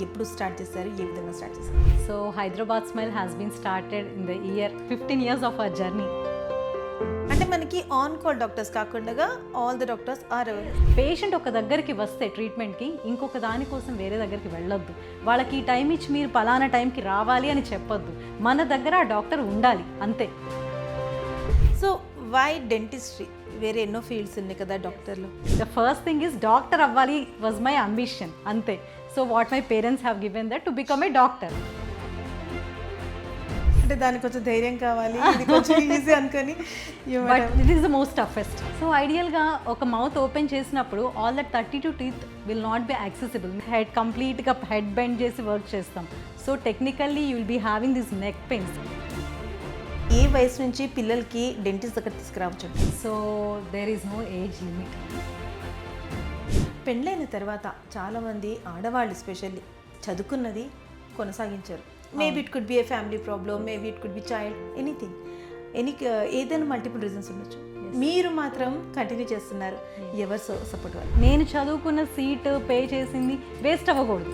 ఎప్పుడు స్టార్ట్ చేశారు, ఏ విధంగా స్టార్ట్ చేశారు? So Hyderabad Smile has been started in the year 15 years of our journey. అంటే మనకి ఆన్ కాల్ డాక్టర్స్ కాకుండా all the doctors or patient ఒక దగ్గరికి వస్తే ట్రీట్మెంట్కి ఇంకొక దానికోసం వేరే దగ్గరికి వెళ్ళొద్దు. వాళ్ళకి ఈ టైం ఇచ్చి మీరు పలానా టైంకి రావాలి అని చెప్పొద్దు. మన దగ్గర ఆ డాక్టర్ ఉండాలి అంతే. So why dentistry? వేరే ఎన్నో ఫీల్డ్స్ ఉన్నాయి కదా డాక్టర్లో. The first thing is doctor అవ్వాలి వాజ్ మై అంబిషన్ అంతే. So what my parents have given that to become a doctor. అంటే దానికి కొంచెం ధైర్యం కావాలి, ఇది కొంచెం ఈజీ అనుకొని but it is the most toughest. So ఐడియల్గా ఒక మౌత్ ఓపెన్ చేసినప్పుడు all that 32 teeth will not be accessible. Head కంప్లీట్గా హెడ్ బెండ్ చేసి వర్క్ చేస్తాం. So technically you will be having this neck pains. ఏ వయసు నుంచి పిల్లలకి డెంటిస్ట్ దగ్గర తీసుకురావచ్చు? So there is no age limit. పెళ్ళైన తర్వాత చాలామంది ఆడవాళ్ళు స్పెషల్లీ చదువుకున్నది కొనసాగించారు. Maybe it could be a family problem, maybe it could be child, anything, ఏదైనా మల్టిపుల్ రీజన్స్ ఉండొచ్చు. మీరు మాత్రం కంటిన్యూ చేస్తున్నారు. ఎవరు సపోర్ట్ వాళ్ళు? నేను చదువుకున్న సీట్ పే చేసింది వేస్ట్ అవ్వకూడదు.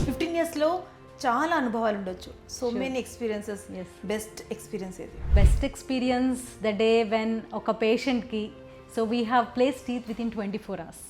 15 yearsలో చాలా అనుభవాలు ఉండొచ్చు. So many experiences. Yes. Best experience ఏది? Best experience the day when ఒక పేషెంట్కి so we have place teeth with in 24 hours.